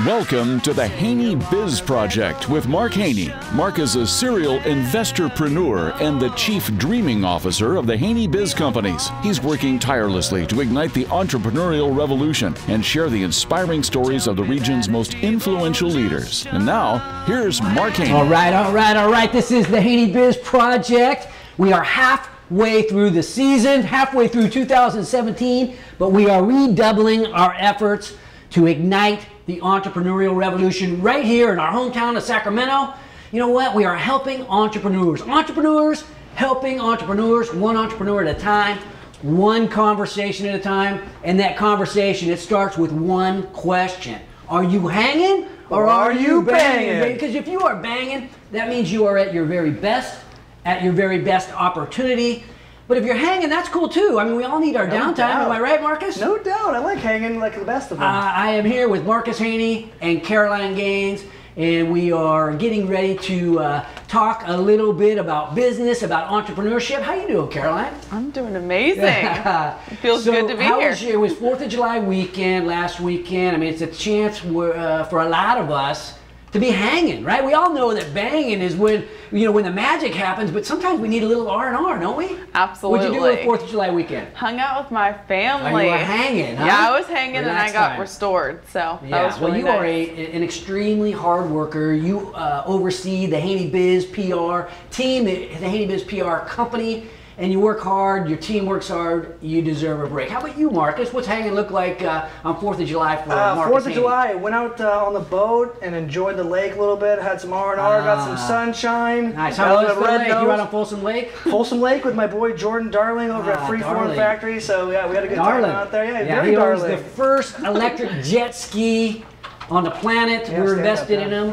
Welcome to the HaneyBiz Project with Mark Haney. Mark is a serial investorpreneur and the chief dreaming officer of the HaneyBiz companies. He's working tirelessly to ignite the entrepreneurial revolution and share the inspiring stories of the region's most influential leaders. And now, here's Mark Haney. All right. This is the HaneyBiz Project. We are halfway through the season, halfway through 2017, but we are redoubling our efforts to ignite the entrepreneurial revolution right here in our hometown of Sacramento. You know what? We are helping entrepreneurs. Entrepreneurs helping entrepreneurs, one entrepreneur at a time, one conversation at a time. And that conversation, it starts with one question. Are you hanging or are you banging? Because if you are banging, that means you are at your very best, at your very best opportunity. But if you're hanging, that's cool too. I mean, we all need our downtime. Am I right, Marcus? No doubt. I like hanging like the best of them. I am here with Marcus Haney and Caroline Gaines, and we are getting ready to talk a little bit about business, about entrepreneurship. How you doing, Caroline? I'm doing amazing. It feels good to be here. It was 4th of July weekend, last weekend. I mean, it's a chance for a lot of us to be hanging, right? We all know that banging is when, when the magic happens, but sometimes we need a little R&R, don't we? Absolutely. What'd you do on 4th of July weekend? Hung out with my family. You were hanging, huh? Yeah, I was hanging and I got restored, so that was really nice. Well, you are an extremely hard worker. You oversee the HaneyBiz PR team, the HaneyBiz PR company, and you work hard, your team works hard, you deserve a break. How about you, Marcus? What's hanging look like on 4th of July for Marcus 4th of July, I went out on the boat and enjoyed the lake a little bit, had some R&R, got some sunshine. Nice. How was the lake? You out on Folsom Lake? Folsom Lake with my boy Jordan Darling over at Freeform Factory. So yeah, we had a good time out there. Yeah, he owns the first electric jet ski on the planet. We're invested in them.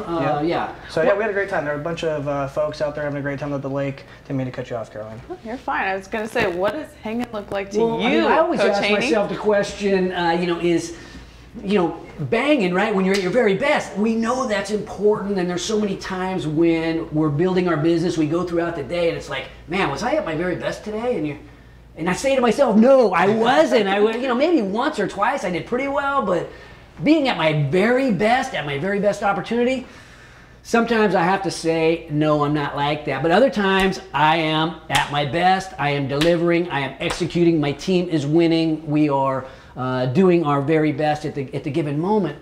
So yeah, we had a great time. There were a bunch of folks out there having a great time at the lake. Didn't mean to cut you off, Caroline. Oh, you're fine. I was going to say, what does hanging look like to you, I always Coach ask Haney? myself the question, is banging, right? When you're at your very best, we know that's important. And there's so many times when we're building our business, we go throughout the day, and it's like, man, was I at my very best today? And I say to myself, no, I wasn't. Maybe once or twice I did pretty well, but being at my very best opportunity, sometimes I have to say, no, I'm not like that. But other times I am at my best, I am delivering, I am executing, my team is winning, we are doing our very best at the given moment.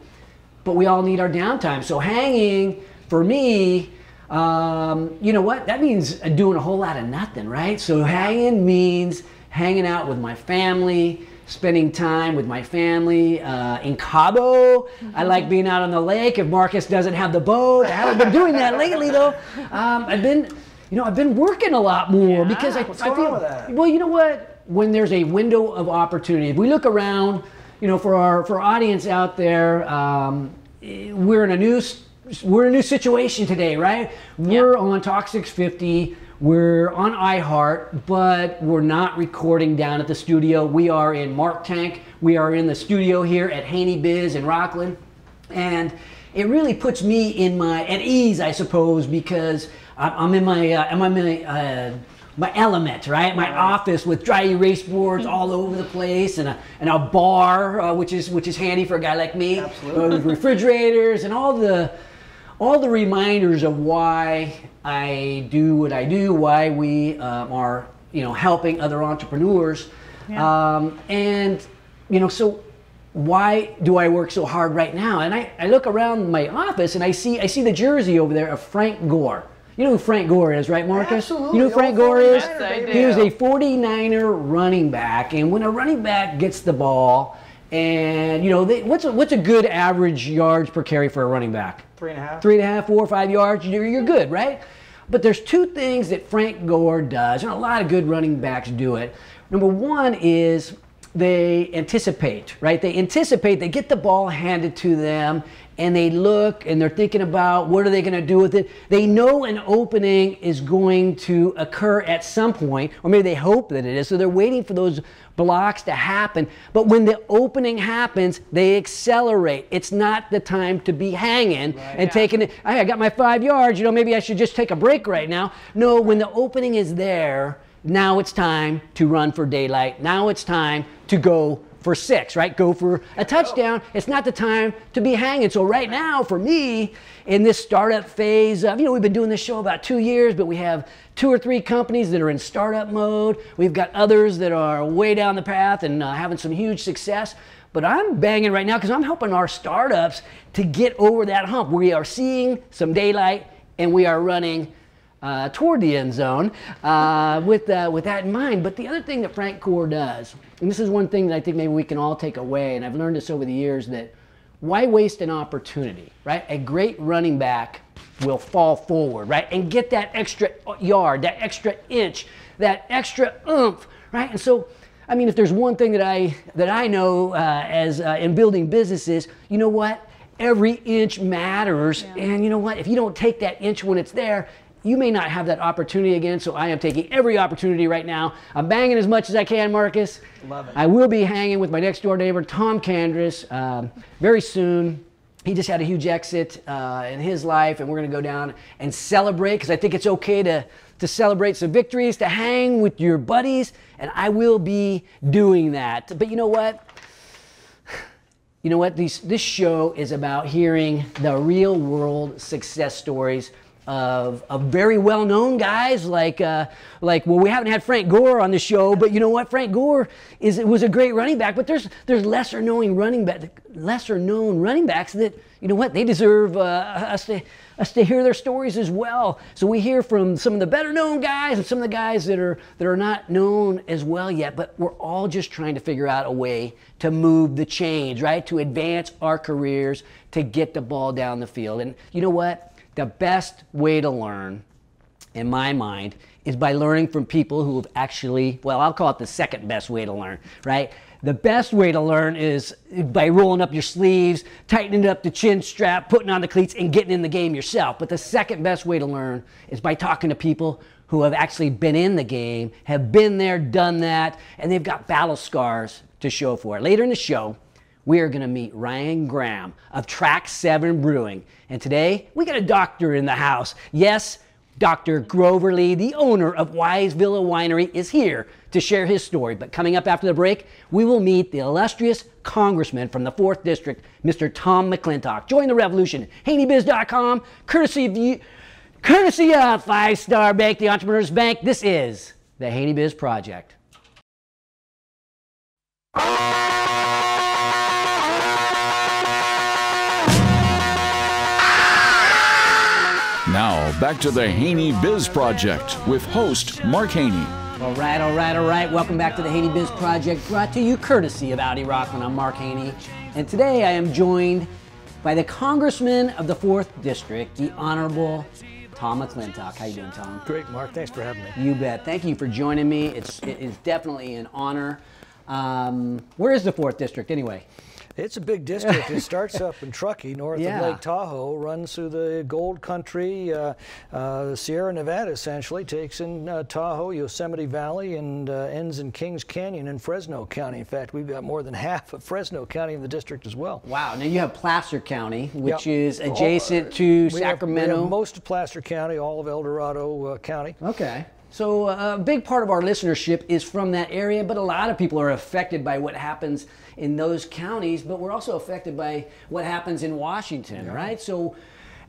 But we all need our downtime. So hanging, for me, you know what? That means doing a whole lot of nothing, right? So hanging means hanging out with my family, spending time with my family in Cabo. I like being out on the lake if Marcus doesn't have the boat. I haven't been doing that lately though. I've been working a lot more because I feel with that? Well, you know what? When there's a window of opportunity, if we look around, for our audience out there, we're in a new situation today, right? We're on Talk 650. We're on iHeart, but we're not recording down at the studio. We are in Mark Tank. We are in the studio here at HaneyBiz in Rockland. And it really puts me at ease, I suppose, because I'm in my element, right? My office with dry erase boards all over the place, and a bar, which is handy for a guy like me. Absolutely. Refrigerators and all the reminders of why I do what I do, why we are, helping other entrepreneurs. So why do I work so hard right now? And I look around my office and I see the jersey over there of Frank Gore. You know who Frank Gore is, right, Marcus? Absolutely. You know who Frank Gore is? Yes, I do. He was a 49er running back, and when a running back gets the ball, and what's a good average yards per carry for a running back? 3.5. 3.5, 4, 5 yards. You're good, right? But there's two things that Frank Gore does, and a lot of good running backs do it. Number one is they anticipate, right? They get the ball handed to them, and they look and they're thinking about what are they going to do with it. They know an opening is going to occur at some point, or maybe they hope that it is, so they're waiting for those blocks to happen. But when the opening happens, they accelerate. It's not the time to be hanging taking it. I got my 5 yards, maybe I should just take a break right now. No, when the opening is there, now it's time to run for daylight. Now it's time to go for 6, right? Go for a touchdown. It's not the time to be hanging. So right now, for me, in this startup phase of, we've been doing this show about 2 years, but we have 2 or 3 companies that are in startup mode. We've got others that are way down the path and having some huge success. But I'm banging right now because I'm helping our startups to get over that hump. We are seeing some daylight and we are running toward the end zone with that in mind. But the other thing that Frank Gore does, and this is one thing that I think maybe we can all take away, and I've learned this over the years, that why waste an opportunity, right? A great running back will fall forward, right? And get that extra yard, that extra inch, that extra oomph, right? And so, I mean, if there's one thing that I know as in building businesses, you know what? Every inch matters. Yeah. And you know what? If you don't take that inch when it's there, you may not have that opportunity again. So I am taking every opportunity right now. I'm banging as much as I can, Marcus. Love it. I will be hanging with my next door neighbor, Tom Candris, very soon. He just had a huge exit in his life, and we're going to go down and celebrate, because I think it's okay to celebrate some victories, to hang with your buddies, and I will be doing that. But you know what? This show is about hearing the real world success stories of very well-known guys like we haven't had Frank Gore on the show, but you know what? Frank Gore was a great running back, but there's lesser known running backs that, you know what, they deserve us to hear their stories as well. So we hear from some of the better known guys and some of the guys that are not known as well yet, but we're all just trying to figure out a way to move the chains, right? To advance our careers, to get the ball down the field. And you know what? The best way to learn, in my mind, is by learning from people who have actually, well, I'll call it the second best way to learn, right? The best way to learn is by rolling up your sleeves, tightening up the chin strap, putting on the cleats, and getting in the game yourself. But the second best way to learn is by talking to people who have actually been in the game, have been there, done that, and they've got battle scars to show for it. Later in the show, we are going to meet Ryan Graham of Track 7 Brewing. And today, we got a doctor in the house. Yes, Dr. Grover Lee, the owner of Wise Villa Winery, is here to share his story. But coming up after the break, we will meet the illustrious Congressman from the 4th District, Mr. Tom McClintock. Join the revolution. HaneyBiz.com, courtesy of 5 Star Bank, the Entrepreneur's Bank. This is the HaneyBiz Project. Now, back to the HaneyBiz Project with host Mark Haney. All right. Welcome back to the HaneyBiz Project, brought to you courtesy of Audi Rockman. I'm Mark Haney, and today I am joined by the Congressman of the 4th District, the Honorable Tom McClintock. How you doing, Tom? Great, Mark. Thanks for having me. You bet. Thank you for joining me. It is definitely an honor. Where is the 4th District, anyway? It's a big district. It starts up in Truckee, north of Lake Tahoe, runs through the gold country, Sierra Nevada essentially, takes in Tahoe, Yosemite Valley, and ends in Kings Canyon in Fresno County. In fact, we've got more than half of Fresno County in the district as well. Wow. Now you have Placer County, which is adjacent to Sacramento. We have most of Placer County, all of El Dorado County. Okay. So a big part of our listenership is from that area, but a lot of people are affected by what happens in those counties, but we're also affected by what happens in Washington, right? So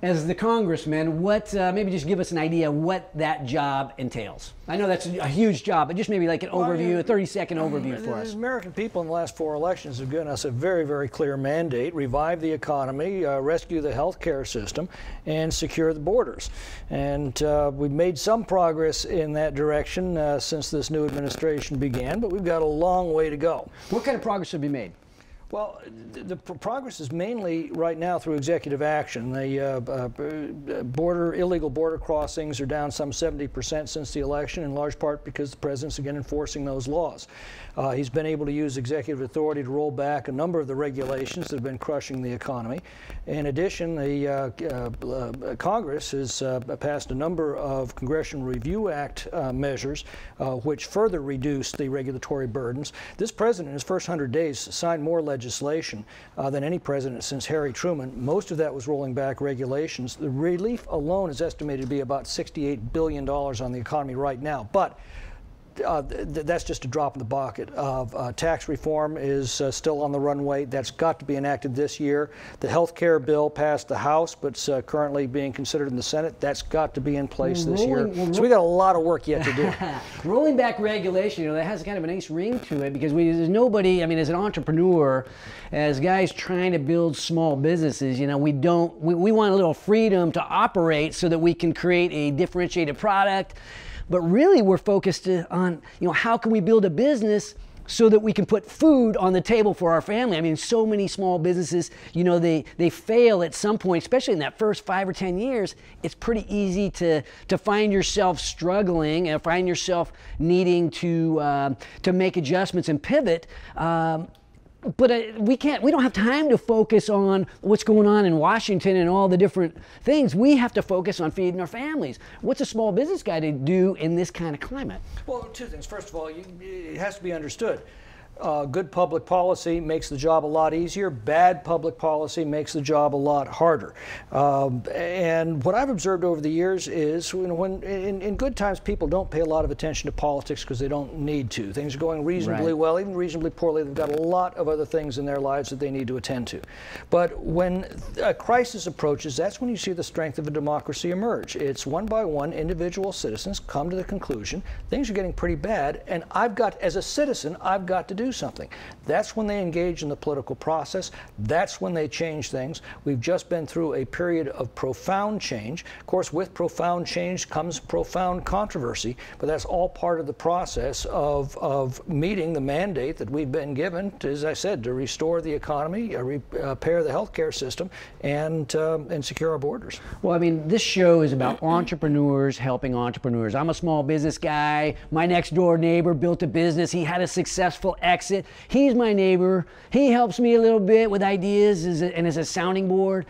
as the Congressman, what maybe just give us an idea what that job entails. I know that's a huge job, but just maybe like an overview, a 30-second overview for us. The American people in the last 4 elections have given us a very, very clear mandate: revive the economy, rescue the health care system, and secure the borders. And we've made some progress in that direction since this new administration began, but we've got a long way to go. What kind of progress have you made? Well, the progress is mainly right now through executive action. The illegal border crossings are down some 70% since the election, in large part because the president's again enforcing those laws. He's been able to use executive authority to roll back a number of the regulations that have been crushing the economy. In addition, the Congress has passed a number of Congressional Review Act measures which further reduce the regulatory burdens. This president, in his first 100 days, signed more legislation than any president since Harry Truman. Most of that was rolling back regulations. The relief alone is estimated to be about $68 billion on the economy right now. But that's just a drop in the bucket. Tax reform is still on the runway. That's got to be enacted this year. The health care bill passed the House, but it's currently being considered in the Senate. That's got to be in place this year. So we got a lot of work yet to do. Rolling back regulation, you know, that has kind of a nice ring to it, because there's nobody, I mean, as an entrepreneur, as guys trying to build small businesses, you know, we want a little freedom to operate so that we can create a differentiated product. But really we're focused on, you know, how can we build a business so that we can put food on the table for our family. I mean, so many small businesses, you know, they fail at some point, especially in that first 5 or 10 years. It's pretty easy to find yourself struggling and find yourself needing to make adjustments and pivot. But we don't have time to focus on what's going on in Washington and all the different things. We have to focus on feeding our families. What's a small business guy to do in this kind of climate? Well, two things. First of all, it has to be understood. Good public policy makes the job a lot easier. Bad public policy makes the job a lot harder. And what I've observed over the years is when in good times, people don't pay a lot of attention to politics because they don't need to. Things are going reasonably well, even reasonably poorly. They've got a lot of other things in their lives that they need to attend to. But when a crisis approaches, that's when you see the strength of a democracy emerge. It's one by one, individual citizens come to the conclusion, things are getting pretty bad, and as a citizen, I've got to do something. That's when they engage in the political process. That's when they change things. We've just been through a period of profound change. Of course, with profound change comes profound controversy, but that's all part of the process of meeting the mandate that we've been given, as I said, to restore the economy, repair the healthcare system, and secure our borders. Well, I mean, this show is about entrepreneurs helping entrepreneurs. I'm a small business guy. My next door neighbor built a business. He had a successful exit. He's my neighbor. He helps me a little bit with ideas and as a sounding board.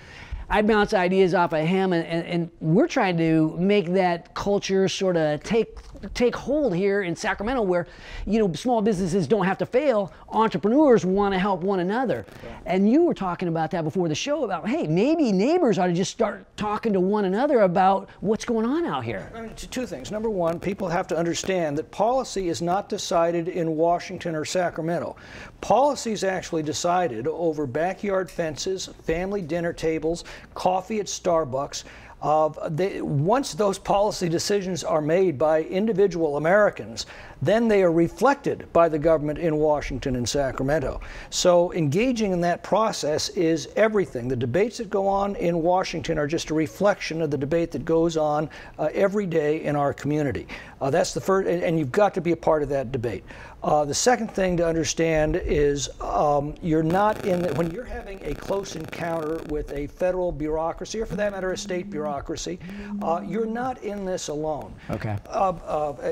I bounce ideas off of him, and we're trying to make that culture sort of take hold here in Sacramento, where, you know, small businesses don't have to fail. Entrepreneurs want to help one another. Yeah. And you were talking about that before the show about, hey, maybe neighbors ought to just start talking to one another about what's going on out here. I mean, two things. Number one, people have to understand that policy is not decided in Washington or Sacramento. Policy is actually decided over backyard fences, family dinner tables, coffee at Starbucks. Once those policy decisions are made by individual Americans, then they are reflected by the government in Washington and Sacramento. So engaging in that process is everything. The debates that go on in Washington are just a reflection of the debate that goes on every day in our community. That's the first, and you've got to be a part of that debate. The second thing to understand is you're not when you're having a close encounter with a federal bureaucracy, or for that matter, a state bureaucracy, you're not in this alone. Okay.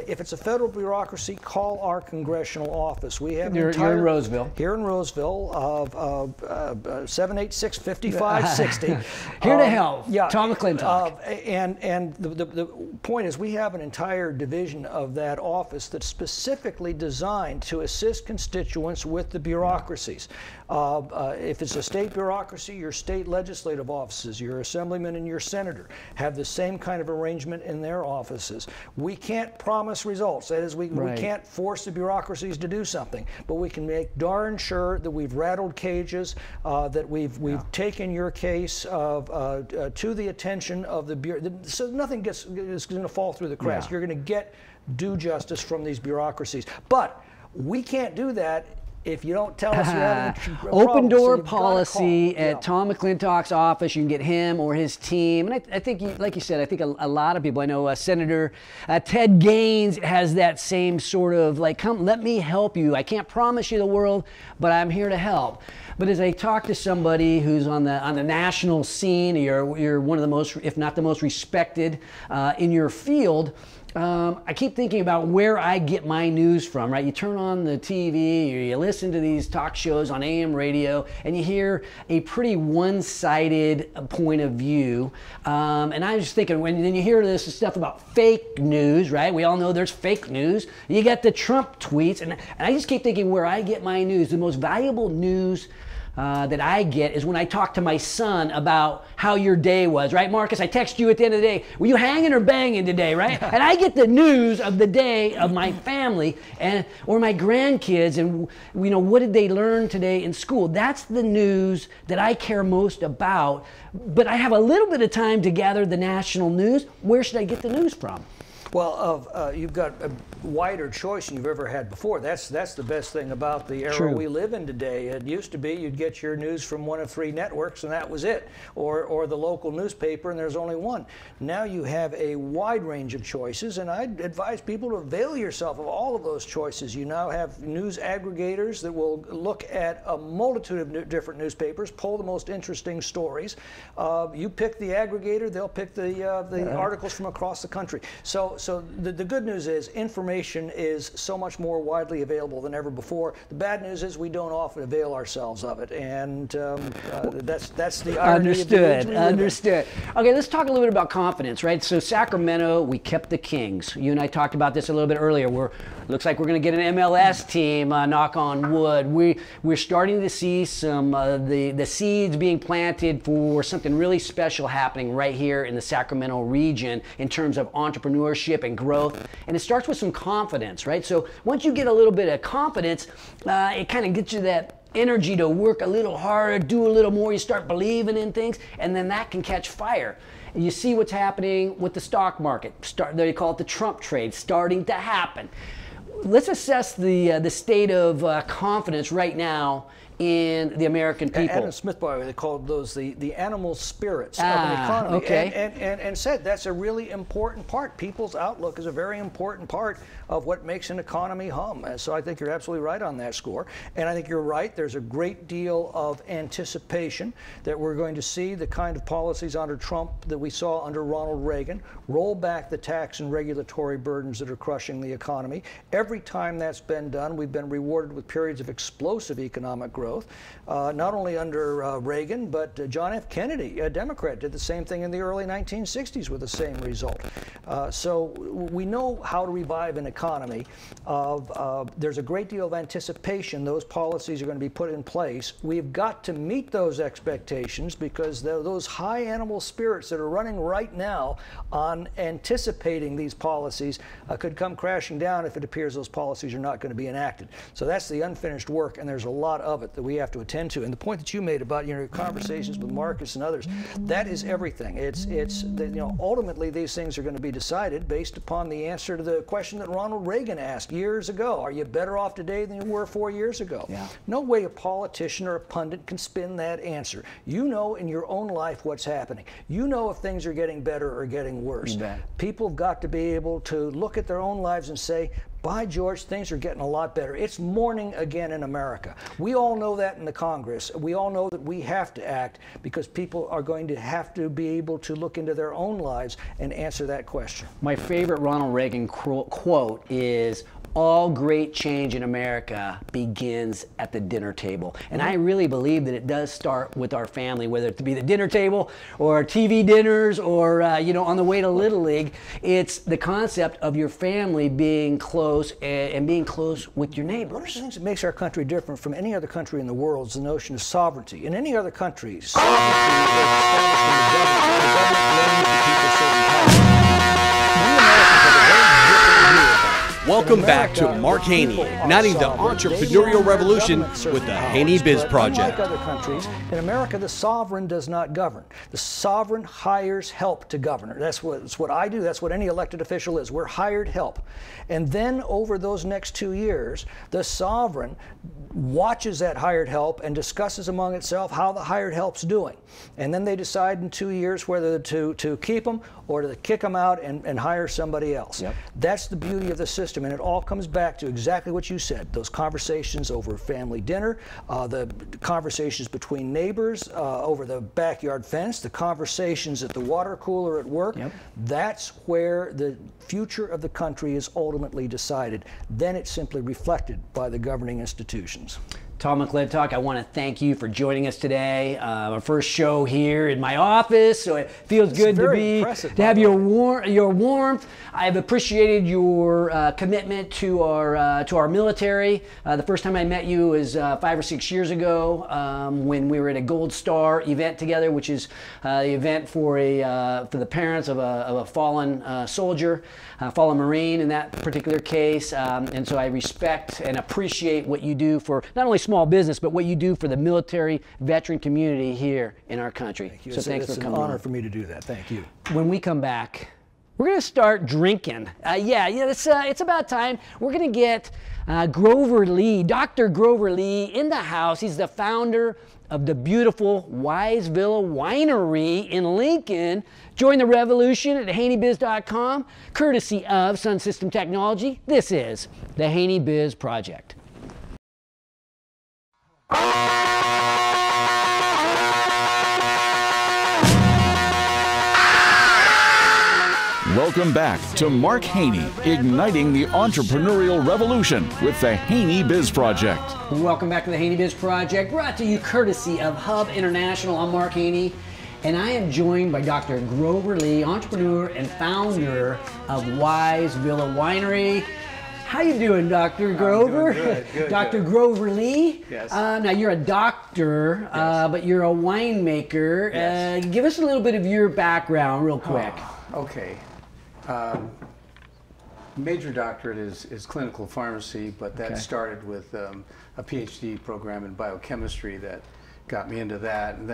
If it's a federal bureaucracy, call our congressional office. We have you're in Roseville. Here in Roseville, 786-5560. Here to help. Yeah. Tom McClintock. And the point is, we have an entire division of that office that's specifically designed to assist constituents with the bureaucracies. If it's a state bureaucracy, your state legislative offices, your assemblyman and your senator have the same kind of arrangement in their offices. We can't promise results. That is, we can't force the bureaucracies to do something, but we can make darn sure that we've rattled cages, that we've taken your case to the attention of the bureau, so nothing is going to fall through the cracks. You're going to get due justice from these bureaucracies. But we can't do that if you don't tell us you're having a open door policy at Tom McClintock's office. You can get him or his team. And I think, like you said, I think a lot of people, I know Senator Ted Gaines has that same sort of like, come, let me help you. I can't promise you the world, but I'm here to help. But as I talk to somebody who's on the national scene, you're one of the most, if not the most respected in your field, I keep thinking about where I get my news from, right? You turn on the TV, or you listen to these talk shows on AM radio, and you hear a pretty one-sided point of view. And I was just thinking, then you hear this stuff about fake news, right? We all know there's fake news. You got the Trump tweets, and I just keep thinking where I get my news. The most valuable news that I get is when I talk to my son about how your day was, right, Marcus? I text you at the end of the day, were you hanging or banging today, right? And I get the news of the day of my family or my grandkids, and what did they learn today in school? That's the news that I care most about. But I have a little bit of time to gather the national news. Where should I get the news from? Well, you've got a wider choice than you've ever had before. That's the best thing about the era we live in today. It used to be you'd get your news from one of 3 networks and that was it, or the local newspaper and there's only one. Now you have a wide range of choices, and I'd advise people to avail yourself of all of those choices. You now have news aggregators that will look at a multitude of different newspapers, pull the most interesting stories. You pick the aggregator, they'll pick the articles from across the country. So the good news is information is so much more widely available than ever before. The bad news is we don't often avail ourselves of it, and that's the irony. Understood. Okay, let's talk a little bit about confidence, right? So Sacramento, we kept the Kings. You and I talked about this a little bit earlier. Looks like we're going to get an MLS team, knock on wood. We're starting to see some the seeds being planted for something really special happening right here in the Sacramento region in terms of entrepreneurship and growth, and it starts with some confidence, right? So once you get a little bit of confidence, it kind of gets you that energy to work a little harder, do a little more. You start believing in things, and then that can catch fire. You see what's happening with the stock market. They call it the Trump trade, starting to happen. Let's assess the state of confidence right now in the American people. Adam Smith, by the way, they called those the animal spirits of an economy. Okay. And said that's a really important part. People's outlook is a very important part of what makes an economy hum. And so I think you're absolutely right on that score. And I think you're right. There's a great deal of anticipation that we're going to see the kind of policies under Trump that we saw under Ronald Reagan, roll back the tax and regulatory burdens that are crushing the economy. Every time that's been done, we've been rewarded with periods of explosive economic growth, not only under Reagan, but John F. Kennedy, a Democrat, did the same thing in the early 1960s with the same result. So we know how to revive an economy. There's a great deal of anticipation. Those policies are going to be put in place. We've got to meet those expectations because those high animal spirits that are running right now on anticipating these policies could come crashing down if it appears those policies are not going to be enacted. So that's the unfinished work, and there's a lot of it that we have to attend to. And the point that you made about your conversations with Marcus and others, that is everything. It's ultimately these things are going to be decided based upon the answer to the question that Ronald Reagan asked years ago. Are you better off today than you were 4 years ago? Yeah. No way a politician or a pundit can spin that answer. You know in your own life what's happening. You know if things are getting better or getting worse. People have got to be able to look at their own lives and say, by George, things are getting a lot better. It's morning again in America. We all know that in the Congress. We all know that we have to act because people are going to have to be able to look into their own lives and answer that question. My favorite Ronald Reagan quote is, all great change in America begins at the dinner table. And I really believe that it does start with our family, whether it be the dinner table or TV dinners or, on the way to Little League. It's the concept of your family being close and being close with your neighbors. One of the things that makes our country different from any other country in the world is the notion of sovereignty. In any other country, sovereignty is established in the government loans to people certain powers. Welcome back to Mark Haney, igniting the entrepreneurial revolution with the HaneyBiz Project. Unlike other countries, in America, the sovereign does not govern. The sovereign hires help to govern. That's what I do. That's what any elected official is. We're hired help. And then over those next 2 years, the sovereign watches that hired help and discusses among itself how the hired help's doing. And then they decide in 2 years whether to keep them or to kick them out and hire somebody else. Yep. That's the beauty of the system, and it all comes back to exactly what you said, those conversations over family dinner, the conversations between neighbors over the backyard fence, the conversations at the water cooler at work. Yep. That's where the future of the country is ultimately decided. Then it's simply reflected by the governing institutions. Tom McClintock. I want to thank you for joining us today. Our first show here in my office, so it feels good to have your warmth. I've appreciated your commitment to our military. The first time I met you was 5 or 6 years ago when we were at a Gold Star event together, which is the event for the parents of a fallen soldier, fallen Marine in that particular case. And so I respect and appreciate what you do for not only small business, but what you do for the military veteran community here in our country. Thank you. So thanks for coming. It's an honor for me to do that. Thank you. When we come back, we're going to start drinking. It's about time. We're going to get Grover Lee, Dr. Grover Lee, in the house. He's the founder of the beautiful Wise Villa Winery in Lincoln. Join the revolution at HaneyBiz.com, courtesy of Sun System Technology. This is the HaneyBiz Project. Welcome back to Mark Haney, igniting the entrepreneurial revolution with the HaneyBiz Project. Welcome back to the HaneyBiz Project, brought to you courtesy of Hub International. I'm Mark Haney, and I am joined by Dr. Grover Lee, entrepreneur and founder of Wise Villa Winery. How you doing, Dr. Grover? I'm doing good, Dr. Grover Lee. Yes. Now you're a doctor, Yes. but you're a winemaker. Yes. Give us a little bit of your background, real quick. Okay. Major doctorate is clinical pharmacy, but that started with a PhD program in biochemistry that got me into that, and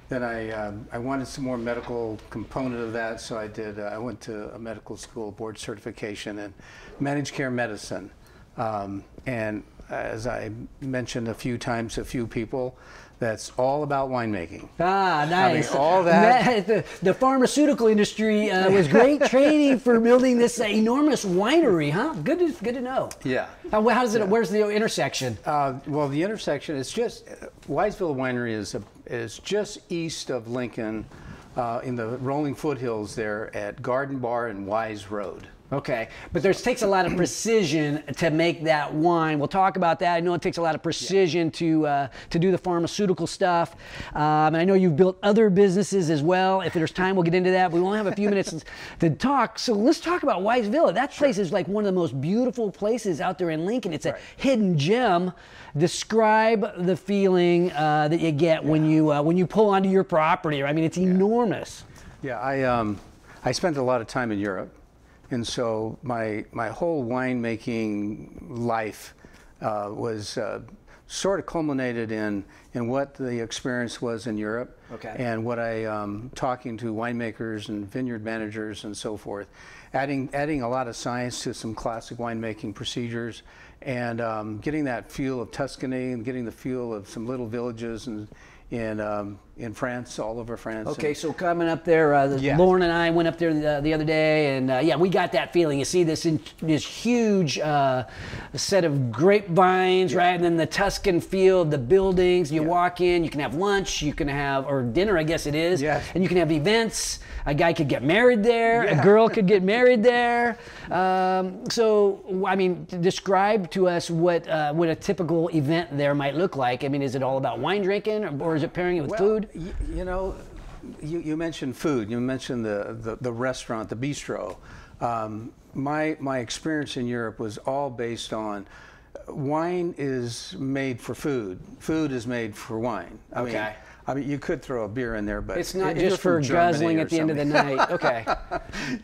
then I wanted some more medical component of that, so I went to a medical school, board certification in managed care medicine, and as I mentioned a few times to a few people, that's all about winemaking. Ah, nice. I mean, all that. The pharmaceutical industry was great training for building this enormous winery, huh? Good to know. Yeah. How does it? Where's the intersection? Well, the intersection is just Wise Villa Winery is just east of Lincoln, in the rolling foothills there at Garden Bar and Wise Road. Okay, but it takes a lot of precision to make that wine. We'll talk about that. I know it takes a lot of precision to do the pharmaceutical stuff. And I know you've built other businesses as well. If there's time, we'll get into that. We only have a few minutes to talk. So let's talk about Wise Villa. That place is like one of the most beautiful places out there in Lincoln. It's a hidden gem. Describe the feeling that you get when you pull onto your property. I mean, it's enormous. Yeah, I spent a lot of time in Europe. And so my whole winemaking life was sort of culminated in what the experience was in Europe, and what talking to winemakers and vineyard managers and so forth, adding a lot of science to some classic winemaking procedures, and getting that feel of Tuscany and getting the feel of some little villages in France, all over France. Okay, so coming up there, Lauren and I went up there the other day, and we got that feeling. You see this huge set of grapevines, right? And then the Tuscan feel of the buildings. You walk in, you can have lunch, you can have, or dinner, I guess it is, and you can have events. A guy could get married there, a girl could get married there. So, I mean, describe to us what a typical event there might look like. I mean, is it all about wine drinking, or is it pairing it with food? You know, you mentioned food. You mentioned the restaurant, the bistro. My experience in Europe was all based on wine is made for food. Food is made for wine. I mean, you could throw a beer in there, but it's not just for guzzling at the end of the night. Okay.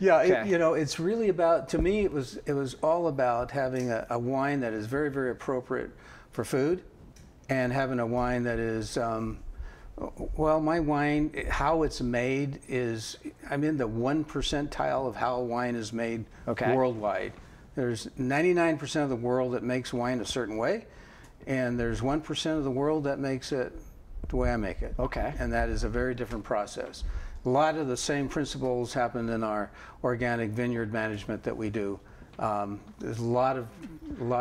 You know, it's really about. To me, it was all about having a wine that is very, very appropriate for food, and having a wine that is. Well, my wine, how it's made is, I'm in the 1 percentile of how wine is made worldwide. There's 99% of the world that makes wine a certain way, and there's 1% of the world that makes it the way I make it. Okay. And that is a very different process. A lot of the same principles happen in our organic vineyard management that we do. There's a lot of.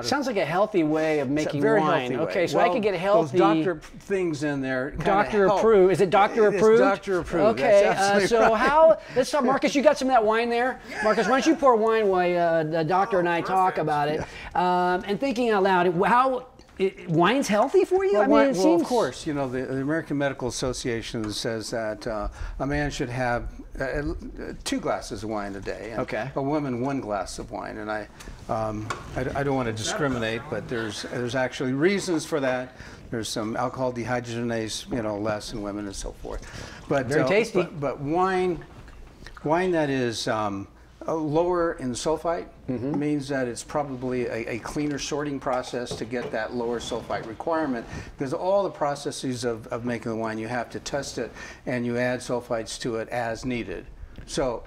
Sounds like a healthy way of making very wine. Healthy Okay, way. so I could get healthy. Those doctor things in there. Doctor approved. Is it doctor approved? It's doctor approved. Okay, so how? Let's talk, Marcus. You got some of that wine there, Marcus. Why don't you pour wine while the doctor and I talk about it? And thinking out loud, how wine's healthy for you? Well, I mean, it seems... of course. You know, the American Medical Association says that a man should have 2 glasses of wine a day, and a woman 1 glass of wine. And I don't want to discriminate, but there's actually reasons for that. There's some alcohol dehydrogenase, you know, less in women and so forth. But very tasty. But wine that is lower in sulfite means that it's probably a cleaner sorting process to get that lower sulfite requirement, because all the processes of making the wine, you have to test it and you add sulfites to it as needed. So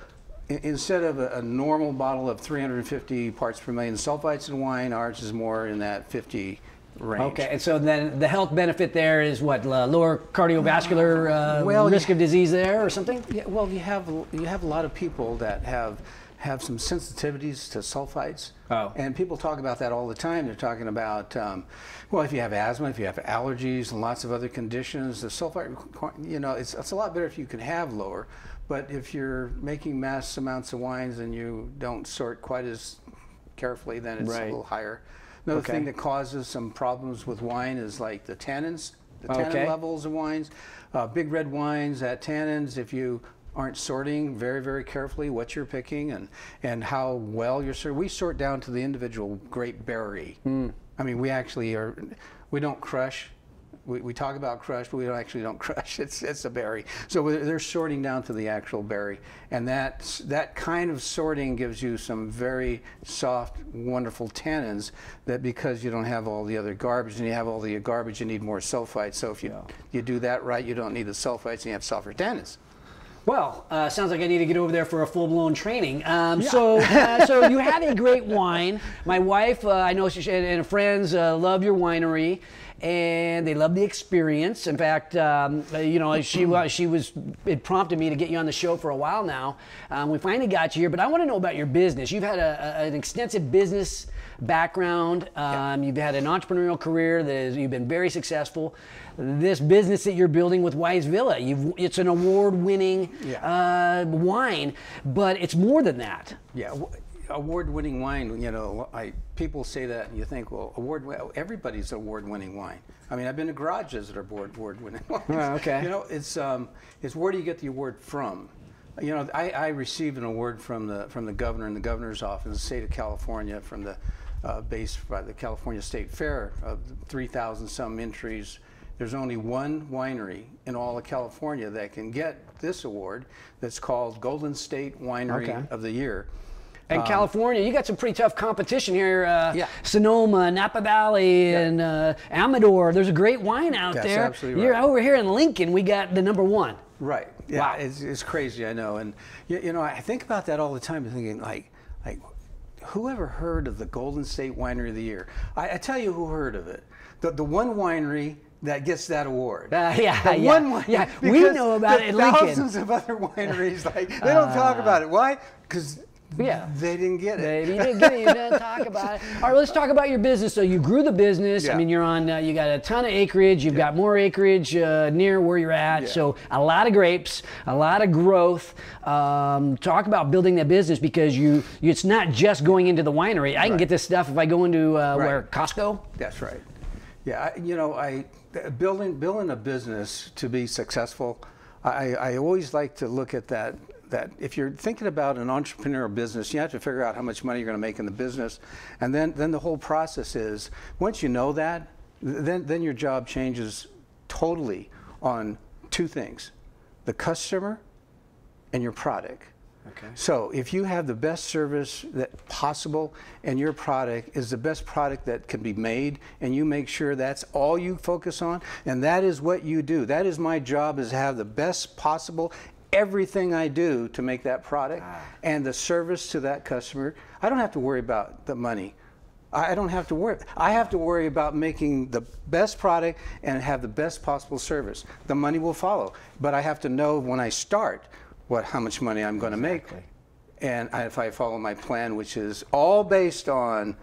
instead of a normal bottle of 350 parts per million sulfites in wine, ours is more in that 50 range. Okay, and so then the health benefit there is what, lower cardiovascular risk of disease there or something? Yeah, well, you have a lot of people that have some sensitivities to sulfites. And people talk about that all the time. They're talking about, well, if you have asthma, if you have allergies and lots of other conditions, the sulfite, you know, it's a lot better if you can have lower. But if you're making mass amounts of wines and you don't sort quite as carefully, then it's a little higher. Another thing that causes some problems with wine is like the tannins, the tannin levels of wines. Big red wines at tannins, if you aren't sorting very, very carefully what you're picking and how well you're sorting. We sort down to the individual grape berry. I mean, we actually we don't crush. We talk about crush, but we actually don't crush. It's a berry. So they're sorting down to the actual berry. And that kind of sorting gives you some very soft, wonderful tannins that, because you don't have all the other garbage, and you have all the garbage, you need more sulfites. So if you do that right, you don't need the sulfites and you have softer tannins. Well, sounds like I need to get over there for a full-blown training. So you have a great wine. My wife, I know she and her friends love your winery, and they love the experience. In fact, you know, it prompted me to get you on the show for a while now. We finally got you here, but I want to know about your business. You've had an extensive business background. You've had an entrepreneurial career you've been very successful. This business that you're building with Wise Villa, it's an award-winning wine, but it's more than that. Yeah. Award-winning wine, you know, people say that and you think, well, everybody's award-winning wine. I mean, I've been to garages that are award-winning wines. You know, it's where do you get the award from? You know, I received an award from the governor in the governor's office in the state of California, from the based by the California State Fair, of 3,000 some entries. There's only one winery in all of California that can get this award, that's called Golden State Winery of the Year. And California, you got some pretty tough competition here. Sonoma, Napa Valley, and Amador. There's a great wine out there. That's absolutely right. You're over here in Lincoln, we got the #1. Right. Yeah. Wow. It's crazy, I know. And you know, I think about that all the time, thinking like, who ever heard of the Golden State Winery of the Year? I tell you who heard of it. The one winery that gets that award. We know about it in Lincoln. Thousands of other wineries, like, they don't talk about it. Why? Because they didn't get it. You didn't get it. You didn't talk about it. All right, let's talk about your business. So you grew the business. I mean, you're on. You got a ton of acreage. You've got more acreage near where you're at. So a lot of grapes, a lot of growth. Talk about building that business, because it's not just going into the winery. I can get this stuff if I go into where, Costco. That's right. Yeah, you know, building a business to be successful, I always like to look at that if you're thinking about an entrepreneurial business, you have to figure out how much money you're going to make in the business, and then the whole process is, once you know that, then your job changes totally on 2 things: the customer and your product. So if you have the best service that possible, and your product is the best product that can be made, and you make sure that's all you focus on, and that is what you do. That is my job, is to have the best possible everything I do to make that product and the service to that customer. I don't have to worry about the money. I don't have to worry. I have to worry about making the best product and have the best possible service. The money will follow, but I have to know when I start how much money I'm going to make, and if I follow my plan, which is all based on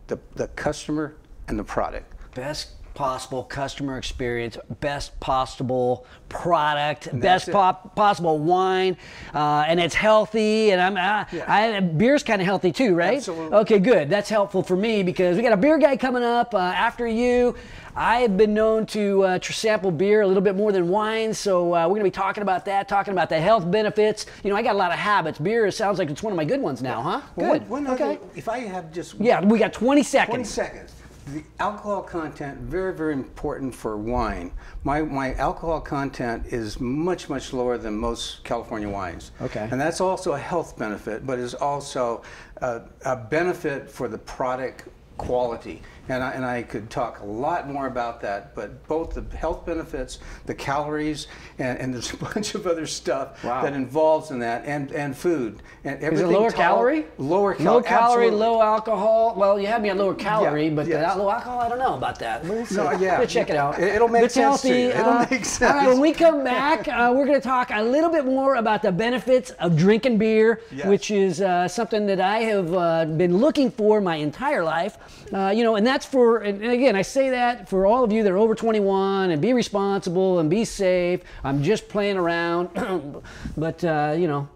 the customer and the product. Best possible customer experience, best possible product, best possible wine, and it's healthy, and beer's kind of healthy too, right? Absolutely. Okay, good. That's helpful for me because we got a beer guy coming up after you. I've been known to sample beer a little bit more than wine, so we're going to be talking about that, talking about the health benefits. You know, I got a lot of habits. Beer sounds like it's one of my good ones now, huh? Well, Good. Okay. If I have just... Yeah, we got 20 seconds. 20 seconds. The alcohol content, very, very important for wine. My alcohol content is much, much lower than most California wines. Okay. And that's also a health benefit, but is also a benefit for the product quality. And I could talk a lot more about that, but both the health benefits, the calories, and there's a bunch of other stuff that involves in that, and food. And everything. Is it lower calorie? Lower calorie. Low calorie, absolutely. low alcohol. Well, you had me at lower calorie, but yes. low alcohol, I don't know about that. Yeah. Check it out. It'll make It's sense healthy. to you. It'll make sense. All right, when we come back, we're going to talk a little bit more about the benefits of drinking beer, which is something that I have been looking for my entire life. You know, and that's for, and again, I say that for all of you that are over 21 and be responsible and be safe. I'm just playing around, but you know,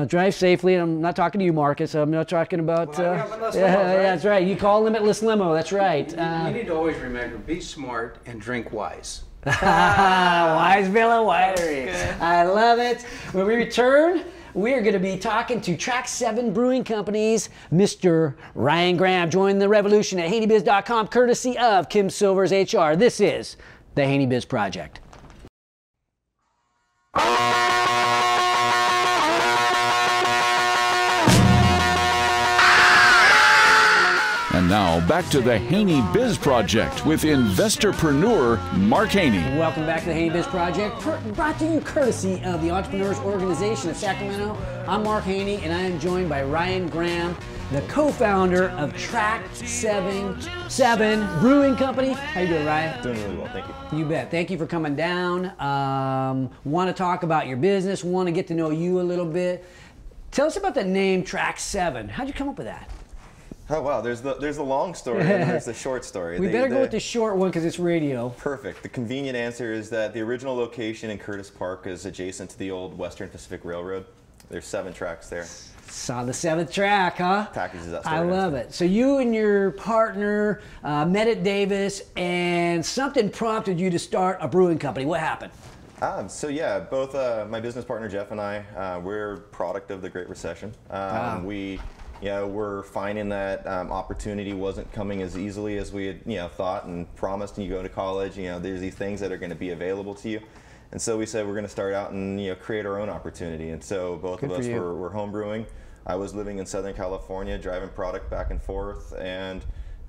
drive safely. I'm not talking to you, Marcus. I'm not talking about. That's right. You call limitless limo. That's right. You need to always remember: be smart and drink wise. Wise Villa Winery. I love it. When we return, we are going to be talking to Track 7 Brewing Company's Mr. Ryan Graham. Join the revolution at HaneyBiz.com, courtesy of Kim Silver's HR. This is the HaneyBiz Project. And now back to the HaneyBiz Project with investorpreneur Mark Haney. Welcome back to the HaneyBiz Project, brought to you courtesy of the Entrepreneurs Organization of Sacramento. I'm Mark Haney, and I am joined by Ryan Graham, the co-founder of Track 7 Brewing Company. How you doing, Ryan? Doing really well, thank you. You bet. Thank you for coming down. Want to talk about your business, want to get to know you a little bit. Tell us about the name Track 7. How'd you come up with that? Oh wow, there's the long story and there's the short story. We better go with the short one because it's radio. Perfect. The convenient answer is that the original location in Curtis Park is adjacent to the old Western Pacific Railroad. There's 7 tracks there. Saw the 7th track, huh? Packages that I love it. So you and your partner met at Davis, and something prompted you to start a brewing company. What happened? So yeah, both my business partner Jeff and I, we're product of the Great Recession. We're finding that opportunity wasn't coming as easily as we had thought and promised. And you go to college, there's these things that are going to be available to you. And so we said we're going to start out and create our own opportunity. And so both of us were home brewing. I was living in Southern California, driving product back and forth, and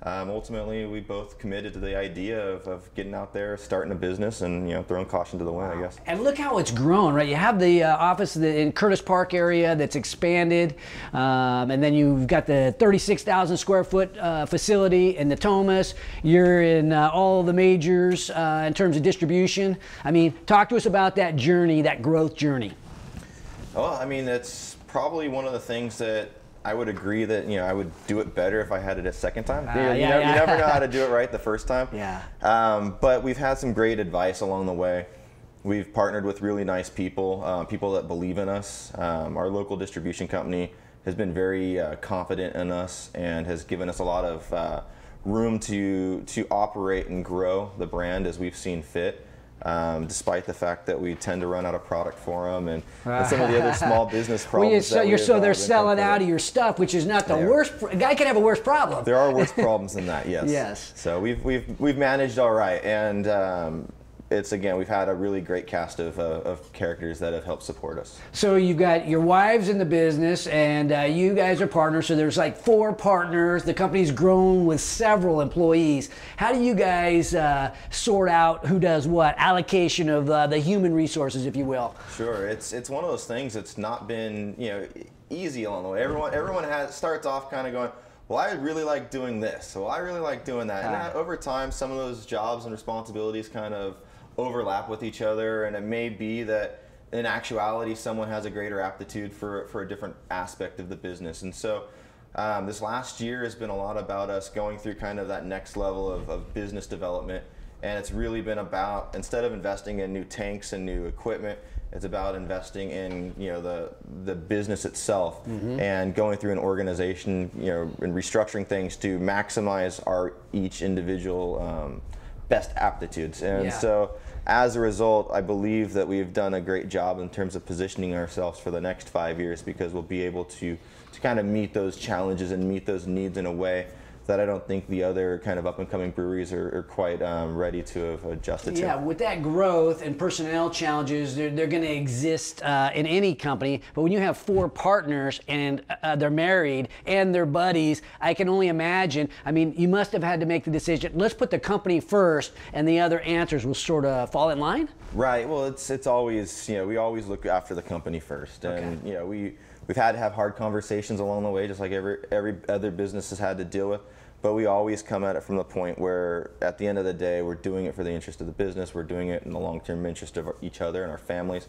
ultimately we both committed to the idea of getting out there, starting a business, and throwing caution to the wind, I guess. And look how it's grown, right? You have the office in Curtis Park area that's expanded, and then you've got the 36,000 square foot facility in the Thomas. You're in all the majors in terms of distribution. I mean, talk to us about that journey, that growth journey. Well, I mean, it's probably one of the things that I would agree that I would do it better if I had it a second time. You never know how to do it right the first time. Yeah. But we've had some great advice along the way. We've partnered with really nice people, people that believe in us. Our local distribution company has been very confident in us and has given us a lot of room to operate and grow the brand as we've seen fit. Despite the fact that we tend to run out of product for them and some of the other small business problems. So they're selling out of your stuff, which is not the worst. A guy can have a worse problem. There are worse problems than that, yes. Yes. So we've managed all right, and we've had a really great cast of characters that have helped support us. So you've got your wives in the business, and you guys are partners. So there's like 4 partners. The company's grown with several employees. How do you guys sort out who does what? Allocation of the human resources, if you will. Sure. It's one of those things that's not been easy along the way. Everyone starts off kind of going, well, I really like doing this. Well, I really like doing that. And over time, some of those jobs and responsibilities kind of overlap with each other, and it may be that in actuality someone has a greater aptitude for a different aspect of the business. And so This last year has been a lot about us going through kind of that next level of business development, and it's really been about, instead of investing in new tanks and new equipment, it's about investing in the business itself, and going through an organization, and restructuring things to maximize our each individual best aptitudes. And so as a result, I believe that we've done a great job in terms of positioning ourselves for the next 5 years, because we'll be able to kind of meet those challenges and meet those needs in a way that I don't think the other kind of up-and-coming breweries are quite ready to have adjusted to. Yeah, with that growth and personnel challenges, they're going to exist in any company. But when you have 4 partners and they're married and they're buddies, I can only imagine. I mean, you must have had to make the decision, let's put the company first, and the other answers will sort of fall in line? Right. Well, it's always, we always look after the company first. And, we've had to have hard conversations along the way, just like every other business has had to deal with. But we always come at it from the point where, at the end of the day, we're doing it for the interest of the business. We're doing it in the long-term interest of each other and our families.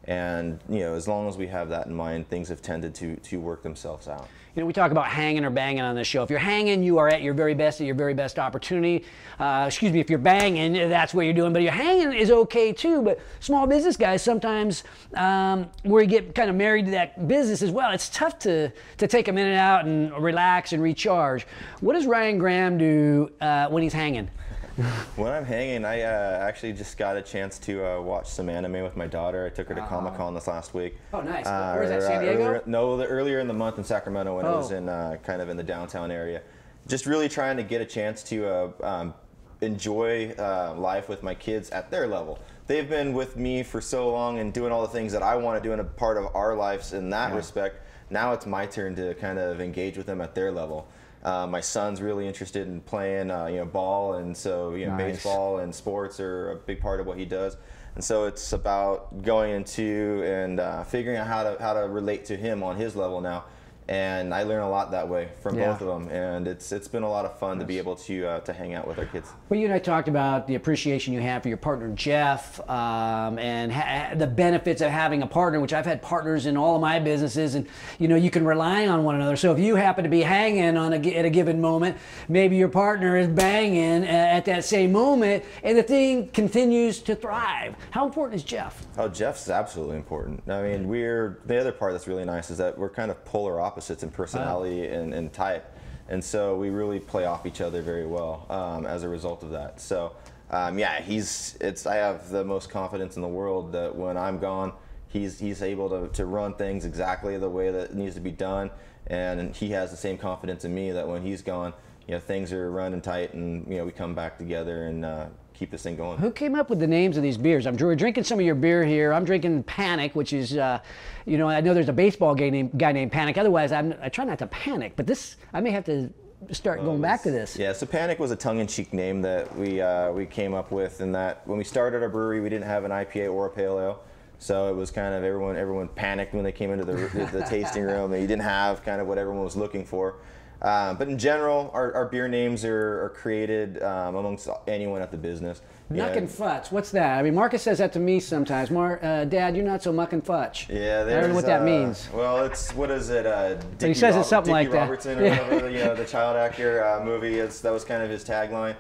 And as long as we have that in mind, things have tended to work themselves out. We talk about hanging or banging on this show. If you're hanging, you are at your very best opportunity. Excuse me, if you're banging, that's what you're doing. But your hanging is okay too. But small business guys, sometimes where you get kind of married to that business as well, it's tough to take a minute out and relax and recharge. What does Ryan Graham do when he's hanging? When I'm hanging, I actually just got a chance to watch some anime with my daughter. I took her to Comic-Con this last week. Oh, nice. Where is that, San Diego? Earlier in the month in Sacramento, when it was in kind of in the downtown area. Just really trying to get a chance to enjoy life with my kids at their level. They've been with me for so long and doing all the things that I want to do in a part of our lives in that respect. Now it's my turn to kind of engage with them at their level. My son's really interested in playing, ball, and so baseball and sports are a big part of what he does. And so it's about going into and figuring out how to relate to him on his level now. And I learn a lot that way from both of them, and it's been a lot of fun to be able to hang out with our kids. Well, you and I talked about the appreciation you have for your partner Jeff, and the benefits of having a partner, which I've had partners in all of my businesses, and you can rely on one another. So if you happen to be hanging at a given moment, maybe your partner is banging at that same moment, and the thing continues to thrive. How important is Jeff? Oh, Jeff's absolutely important. I mean, the other part that's really nice is that we're kind of polar opposites in personality and type, and so we really play off each other very well as a result of that. So I have the most confidence in the world that when I'm gone, he's able to run things exactly the way that it needs to be done, and he has the same confidence in me that when he's gone, things are running tight, and we come back together and keep this thing going. Who came up with the names of these beers? We're drinking some of your beer here. I'm drinking Panic, which is, I know there's a baseball guy named Panic. Otherwise, I try not to panic, but this, I may have to start going back to this. Yeah, so Panic was a tongue-in-cheek name that we came up with, and that when we started our brewery, we didn't have an IPA or a pale ale. So it was kind of everyone panicked when they came into the tasting room. You didn't have kind of what everyone was looking for. But in general, our beer names are created amongst anyone at the business. Muck and Futch, what's that? I mean, Marcus says that to me sometimes. Dad, you're not so muck and futch. Yeah, I don't know what that means. Well, what is it? He says it's something like that. Robertson or whatever, the child actor movie. That was kind of his tagline.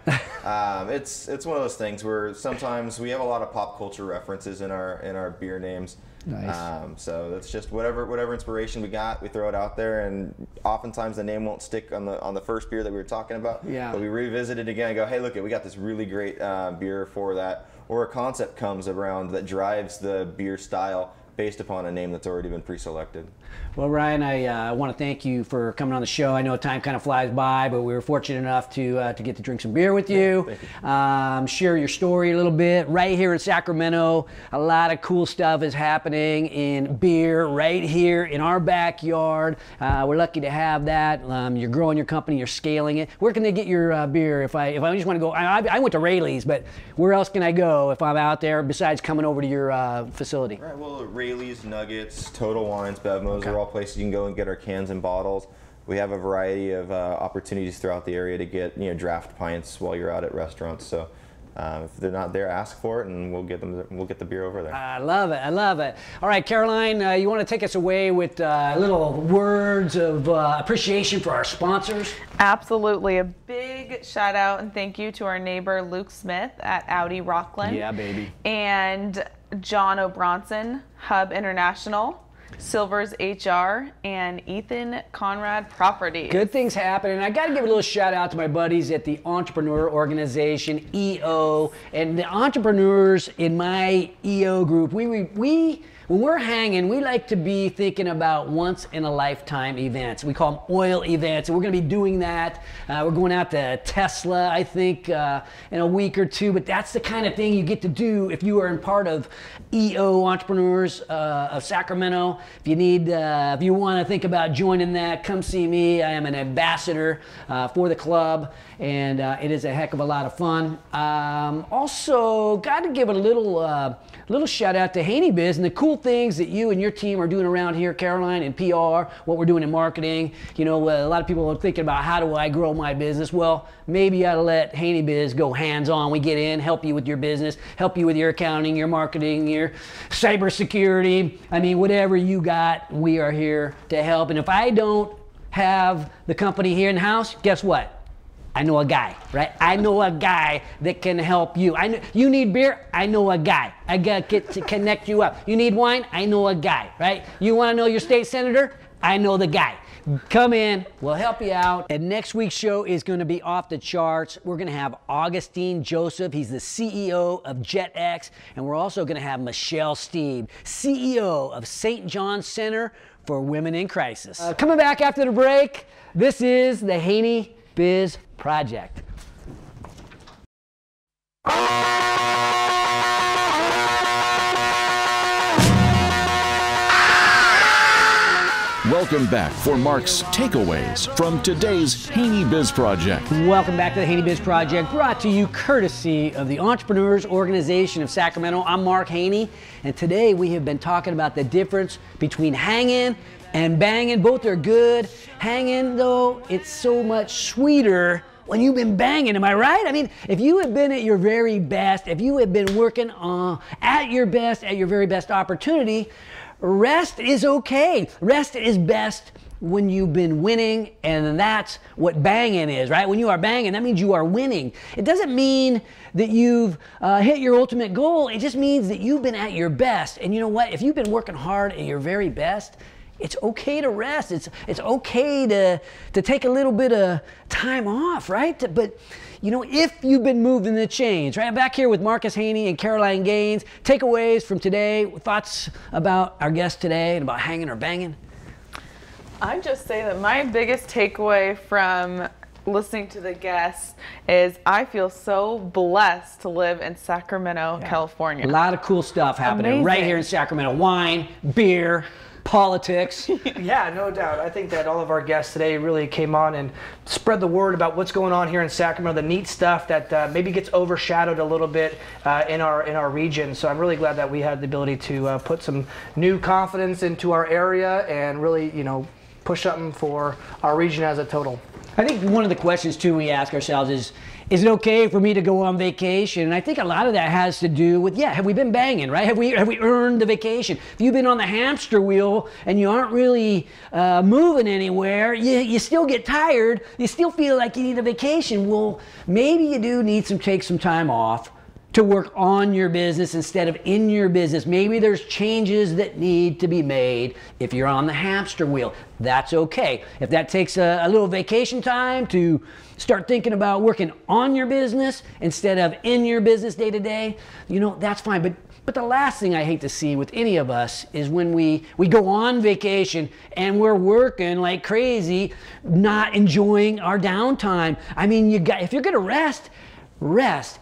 It's one of those things where sometimes we have a lot of pop culture references in our beer names. Nice. So that's just whatever inspiration we got, we throw it out there, and oftentimes the name won't stick on the first beer that we were talking about. Yeah. But we revisit it again and go, hey, look, we got this really great beer for that, or a concept comes around that drives the beer style based upon a name that's already been pre-selected. Well, Ryan, I want to thank you for coming on the show. I know time kind of flies by, but we were fortunate enough to get to drink some beer with you. Share your story a little bit. Right here in Sacramento, a lot of cool stuff is happening in beer right here in our backyard. We're lucky to have that. You're growing your company, you're scaling it. Where can they get your beer if I just want to go? I went to Rayleigh's, but where else can I go if I'm out there besides coming over to your facility? Right, well, Rayleigh's, Nuggets, Total Wines, Bevmos are all places you can go and get our cans and bottles. We have a variety of opportunities throughout the area to get draft pints while you're out at restaurants. So if they're not there, ask for it, and we'll get the beer over there. I love it. I love it. All right, Caroline, you want to take us away with little words of appreciation for our sponsors? Absolutely. A big shout out and thank you to our neighbor Luke Smith at Audi Rockland. Yeah, baby. And John O'Bronson, Hub International, Silvers HR, and Ethan Conrad Properties. Good things happen, and I got to give a little shout out to my buddies at the Entrepreneur Organization, EO, and the entrepreneurs in my EO group. When we're hanging, we like to be thinking about once-in-a-lifetime events. We call them oil events, and we're going to be doing that. We're going out to Tesla, I think, in a week or two, but that's the kind of thing you get to do if you are in part of EO Entrepreneurs of Sacramento. If you want to think about joining that, come see me. I am an ambassador for the club, and it is a heck of a lot of fun. Also, got to give a little shout out to HaneyBiz and the cool things that you and your team are doing around here, Caroline, in PR, what we're doing in marketing. You know, a lot of people are thinking about how do I grow my business. Well, maybe you ought to let HaneyBiz go hands-on. We get in, help you with your business, help you with your accounting, your marketing, your cybersecurity. I mean, whatever you got, we are here to help. And if I don't have the company here in the house, guess what? I know a guy, right? I know a guy that can help you. I know you need beer. I know a guy. I got to connect you up. You need wine. I know a guy, right? You want to know your state senator? I know the guy. Come in, we'll help you out. And next week's show is going to be off the charts. We're going to have Augustine Joseph. He's the CEO of JetX. And we're also going to have Michelle Steeb, CEO of St. John's Center for Women in Crisis. Coming back after the break, this is the HaneyBiz Project. Welcome back for Mark's takeaways from today's HaneyBiz Project. Welcome back to the HaneyBiz Project, brought to you courtesy of the Entrepreneurs Organization of Sacramento. I'm Mark Haney, and today we have been talking about the difference between hanging and banging. Both are good. Hanging, though, it's so much sweeter when you've been banging, am I right? I mean, if you have been at your very best, if you have been working at your best, at your very best opportunity, rest is okay. Rest is best when you've been winning, and that's what banging is, right? When you are banging, that means you are winning. It doesn't mean that you've hit your ultimate goal. It just means that you've been at your best. And you know what? If you've been working hard at your very best, it's okay to rest. It's okay to take a little bit of time off, right? But you know, if you've been moving the chains, right? I'm back here with Marcus Haney and Caroline Gaines. Takeaways from today, thoughts about our guest today and about hanging or banging? I'd just say that my biggest takeaway from listening to the guests is I feel so blessed to live in Sacramento, California. A lot of cool stuff happening right here in Sacramento. Wine, beer, politics. Yeah, no doubt. I think that all of our guests today really came on and spread the word about what's going on here in Sacramento, the neat stuff that maybe gets overshadowed a little bit in our region. So I'm really glad that we had the ability to put some new confidence into our area and really, you know, push something for our region as a total. I think one of the questions too we ask ourselves is it okay for me to go on vacation? And I think a lot of that has to do with, have we been banging, right? Have we earned the vacation? If you've been on the hamster wheel and you aren't really moving anywhere, you still get tired, you still feel like you need a vacation. Well, maybe you do take some time off to work on your business instead of in your business. Maybe there's changes that need to be made if you're on the hamster wheel. That's okay. If that takes a little vacation time to start thinking about working on your business instead of in your business day to day, you know, that's fine. But the last thing I hate to see with any of us is when we go on vacation and we're working like crazy, not enjoying our downtime. I mean, if you're gonna rest.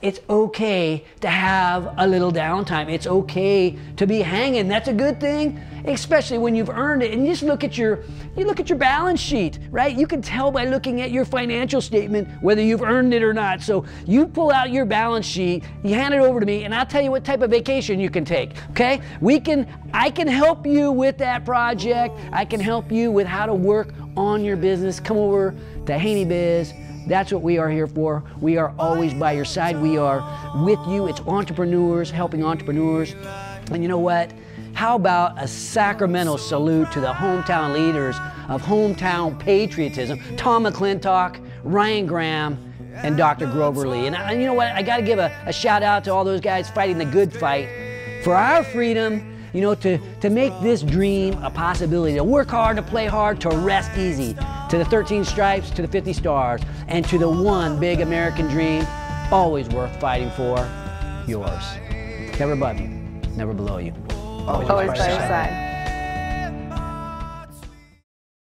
It's okay to have a little downtime. It's okay to be hanging. That's a good thing, especially when you've earned it. And you just look at your balance sheet, right? You can tell by looking at your financial statement whether you've earned it or not. So you pull out your balance sheet, you hand it over to me, and I'll tell you what type of vacation you can take, okay? I can help you with that project. I can help you with how to work on your business. Come over to HaneyBiz. That's what we are here for. We are always by your side. We are with you. It's entrepreneurs, helping entrepreneurs. And you know what? How about a Sacramento salute to the hometown leaders of hometown patriotism, Tom McClintock, Ryan Graham, and Dr. Grover Lee. And you know what? I got to give a shout out to all those guys fighting the good fight for our freedom, you know, to make this dream a possibility, to work hard, to play hard, to rest easy, to the 13 stripes, to the 50 stars, and to the one big American dream, always worth fighting for, yours. Never above you, never below you. Always by your side.